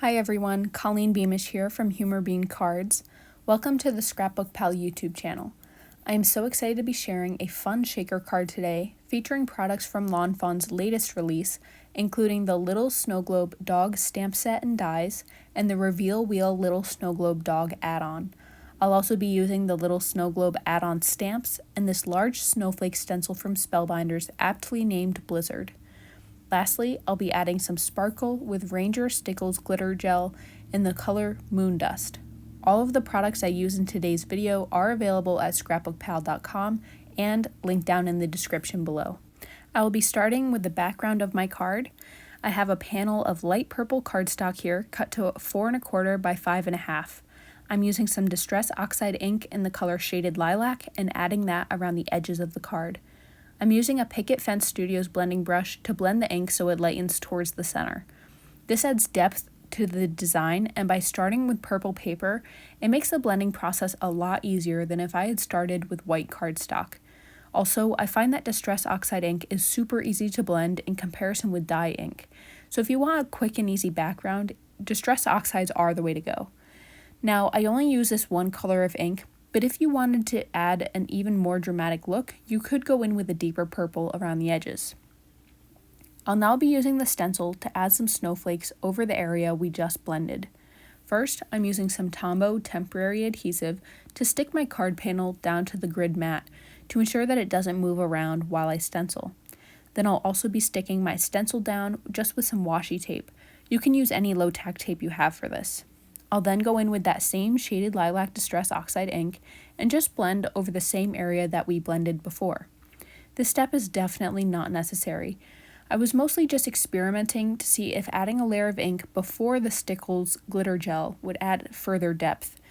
Hi everyone, Colleen Beamish here from Humor Bean Cards. Welcome to the ScrapbookPal YouTube channel. I am so excited to be sharing a fun shaker card today featuring products from Lawn Fawn's latest release, including the Little Snow Globe Dog Stamp Set and Dies and the Reveal Wheel Little Snow Globe Dog add-on. I'll also be using the Little Snow Globe add-on stamps and this large snowflake stencil from Spellbinders aptly named Blizzard. Lastly, I'll be adding some sparkle with Ranger Stickles glitter gel in the color Moon Dust. All of the products I use in today's video are available at ScrapbookPal.com and linked down in the description below. I will be starting with the background of my card. I have a panel of light purple cardstock here cut to 4 1/4 by 5 1/2. I'm using some Distress Oxide ink in the color Shaded Lilac and adding that around the edges of the card. I'm using a Picket Fence Studios blending brush to blend the ink so it lightens towards the center. This adds depth to the design, and by starting with purple paper, it makes the blending process a lot easier than if I had started with white cardstock. Also, I find that Distress Oxide ink is super easy to blend in comparison with dye ink. So if you want a quick and easy background, Distress Oxides are the way to go. Now, I only use this one color of ink, but if you wanted to add an even more dramatic look, you could go in with a deeper purple around the edges. I'll now be using the stencil to add some snowflakes over the area we just blended. First, I'm using some Tombow temporary adhesive to stick my card panel down to the grid mat to ensure that it doesn't move around while I stencil. Then I'll also be sticking my stencil down just with some washi tape. You can use any low-tack tape you have for this. I'll then go in with that same Shaded Lilac Distress Oxide ink and just blend over the same area that we blended before. This step is definitely not necessary. I was mostly just experimenting to see if adding a layer of ink before the Stickles glitter gel would add further depth.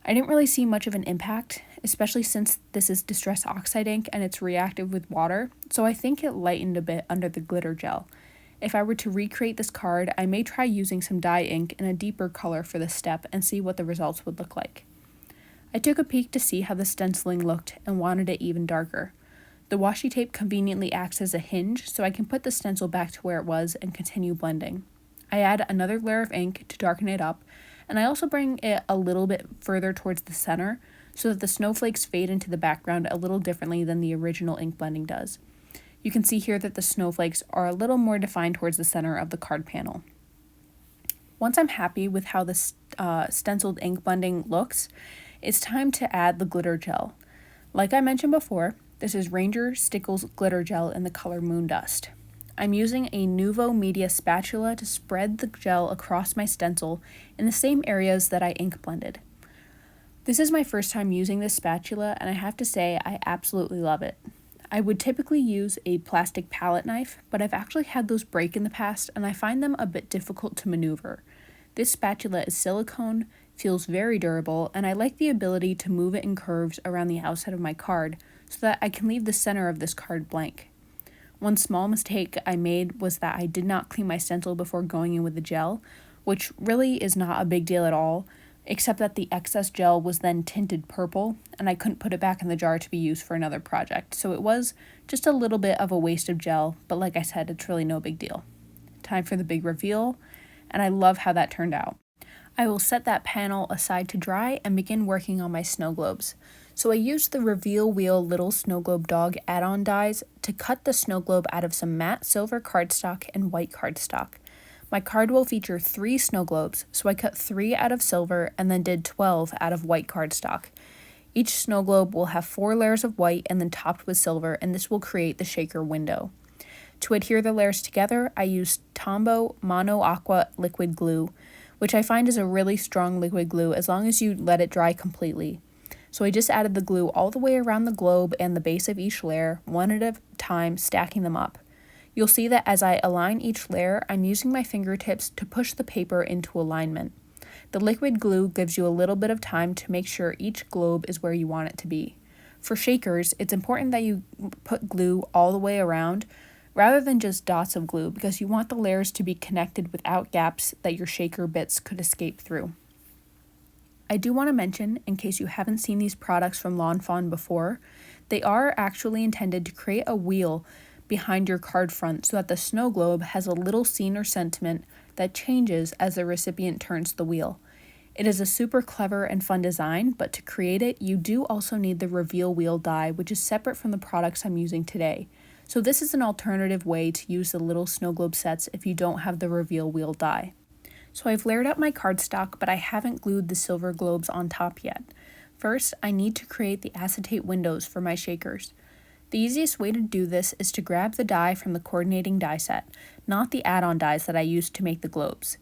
I didn't really see much of an impact, especially since this is Distress Oxide ink and it's reactive with water, so I think it lightened a bit under the glitter gel. If I were to recreate this card, I may try using some dye ink in a deeper color for this step and see what the results would look like. I took a peek to see how the stenciling looked and wanted it even darker. The washi tape conveniently acts as a hinge, so I can put the stencil back to where it was and continue blending. I add another layer of ink to darken it up, and I also bring it a little bit further towards the center so that the snowflakes fade into the background a little differently than the original ink blending does. You can see here that the snowflakes are a little more defined towards the center of the card panel. Once I'm happy with how the stenciled ink blending looks, it's time to add the glitter gel. Like I mentioned before, this is Ranger Stickles glitter gel in the color Moon Dust. I'm using a Nuvo Media spatula to spread the gel across my stencil in the same areas that I ink blended. This is my first time using this spatula, and I have to say I absolutely love it. I would typically use a plastic palette knife, but I've actually had those break in the past and I find them a bit difficult to maneuver. This spatula is silicone, feels very durable, and I like the ability to move it in curves around the outside of my card so that I can leave the center of this card blank. One small mistake I made was that I did not clean my stencil before going in with the gel, which really is not a big deal at all, except that the excess gel was then tinted purple, and I couldn't put it back in the jar to be used for another project, so it was just a little bit of a waste of gel, but like I said, it's really no big deal. Time for the big reveal, and I love how that turned out. I will set that panel aside to dry and begin working on my snow globes. So I used the Reveal Wheel Little Snow Globe Dog add-on dies to cut the snow globe out of some matte silver cardstock and white cardstock. My card will feature 3 snow globes, so I cut 3 out of silver and then did 12 out of white cardstock. Each snow globe will have 4 layers of white and then topped with silver, and this will create the shaker window. To adhere the layers together, I used Tombow Mono Aqua liquid glue, which I find is a really strong liquid glue as long as you let it dry completely. So I just added the glue all the way around the globe and the base of each layer, one at a time, stacking them up. You'll see that as I align each layer, I'm using my fingertips to push the paper into alignment. The liquid glue gives you a little bit of time to make sure each globe is where you want it to be. For shakers, it's important that you put glue all the way around rather than just dots of glue because you want the layers to be connected without gaps that your shaker bits could escape through. I do want to mention, in case you haven't seen these products from Lawn Fawn before, they are actually intended to create a wheel behind your card front so that the snow globe has a little scene or sentiment that changes as the recipient turns the wheel. It is a super clever and fun design, but to create it, you do also need the reveal wheel die, which is separate from the products I'm using today. So this is an alternative way to use the little snow globe sets if you don't have the reveal wheel die. So I've layered up my cardstock, but I haven't glued the silver globes on top yet. First, I need to create the acetate windows for my shakers. The easiest way to do this is to grab the die from the coordinating die set, not the add-on dies that I used to make the globes.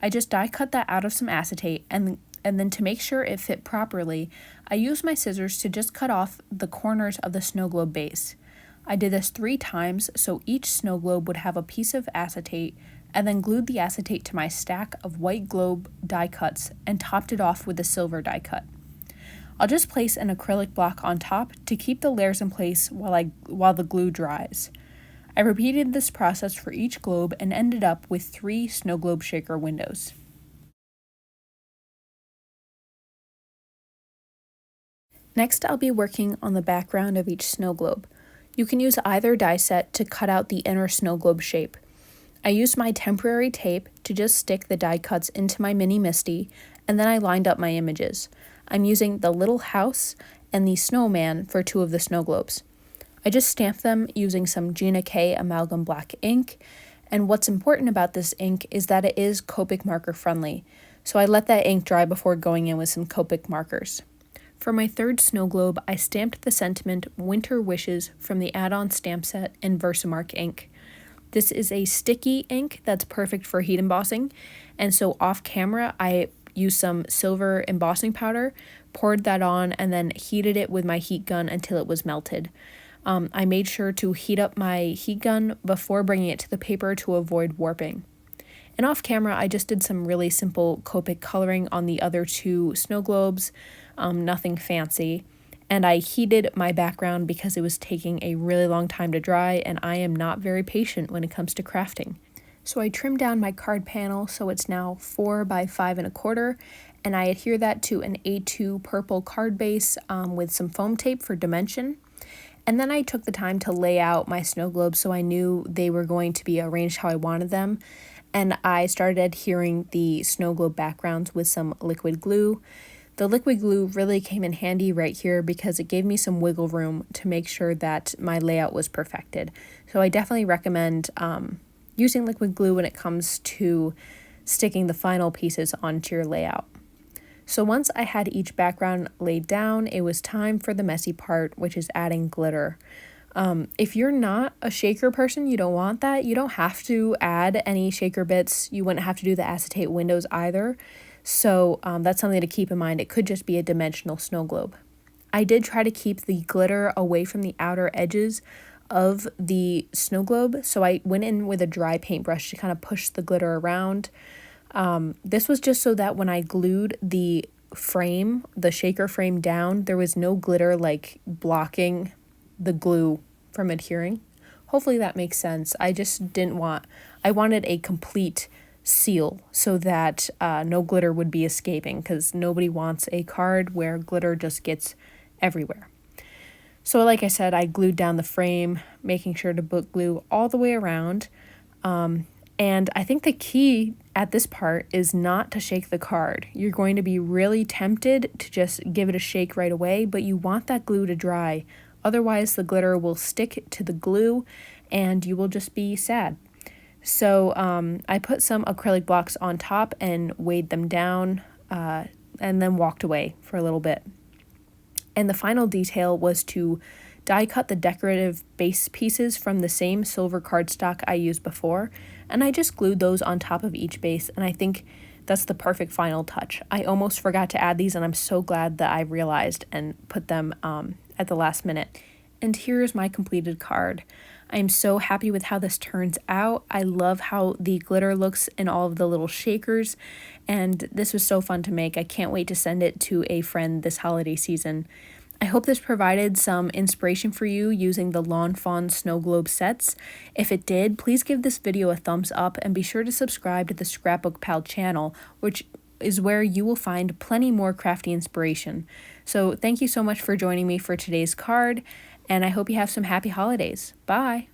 I just die cut that out of some acetate, and then to make sure it fit properly, I used my scissors to just cut off the corners of the snow globe base. I did this 3 times so each snow globe would have a piece of acetate, and then glued the acetate to my stack of white globe die cuts and topped it off with a silver die cut. I'll just place an acrylic block on top to keep the layers in place while the glue dries. I repeated this process for each globe and ended up with 3 snow globe shaker windows. Next, I'll be working on the background of each snow globe. You can use either die set to cut out the inner snow globe shape. I used my temporary tape to just stick the die cuts into my mini MISTI, and then I lined up my images. I'm using the little house and the snowman for 2 of the snow globes. I just stamped them using some Gina K amalgam black ink, and what's important about this ink is that it is Copic marker friendly, so I let that ink dry before going in with some Copic markers. For my 3rd snow globe, I stamped the sentiment Winter Wishes from the add-on stamp set in Versamark ink. This is a sticky ink that's perfect for heat embossing, and so off camera I used some silver embossing powder, poured that on, and then heated it with my heat gun until it was melted. I made sure to heat up my heat gun before bringing it to the paper to avoid warping. And off camera I just did some really simple Copic coloring on the other 2 snow globes, nothing fancy. And I heated my background because it was taking a really long time to dry, and I am not very patient when it comes to crafting. So I trimmed down my card panel so it's now 4 by 5 1/4, and I adhere that to an A2 purple card base with some foam tape for dimension. And then I took the time to lay out my snow globes so I knew they were going to be arranged how I wanted them. And I started adhering the snow globe backgrounds with some liquid glue. The liquid glue really came in handy right here because it gave me some wiggle room to make sure that my layout was perfected. So I definitely recommend using liquid glue when it comes to sticking the final pieces onto your layout. So once I had each background laid down, it was time for the messy part, which is adding glitter. If you're not a shaker person, you don't want that. You don't have to add any shaker bits. You wouldn't have to do the acetate windows either. So that's something to keep in mind. It could just be a dimensional snow globe. I did try to keep the glitter away from the outer edges of the snow globe, so I went in with a dry paintbrush to kind of push the glitter around. This was just so that when I glued the frame, the shaker frame down, there was no glitter like blocking the glue from adhering. Hopefully that makes sense. I wanted a complete seal so that no glitter would be escaping, because nobody wants a card where glitter just gets everywhere. So like I said, I glued down the frame, making sure to book glue all the way around. And I think the key at this part is not to shake the card. You're going to be really tempted to just give it a shake right away, but you want that glue to dry. Otherwise, the glitter will stick to the glue and you will just be sad. So I put some acrylic blocks on top and weighed them down and then walked away for a little bit. And the final detail was to die cut the decorative base pieces from the same silver cardstock I used before, and I just glued those on top of each base, and I think that's the perfect final touch. I almost forgot to add these, and I'm so glad that I realized and put them at the last minute. And here's my completed card. I'm so happy with how this turns out. I love how the glitter looks in all of the little shakers, and this was so fun to make. I can't wait to send it to a friend this holiday season. I hope this provided some inspiration for you using the Lawn Fawn snow globe sets. If it did, please give this video a thumbs up and be sure to subscribe to the ScrapbookPal channel, which is where you will find plenty more crafty inspiration. So thank you so much for joining me for today's card, and I hope you have some happy holidays. Bye!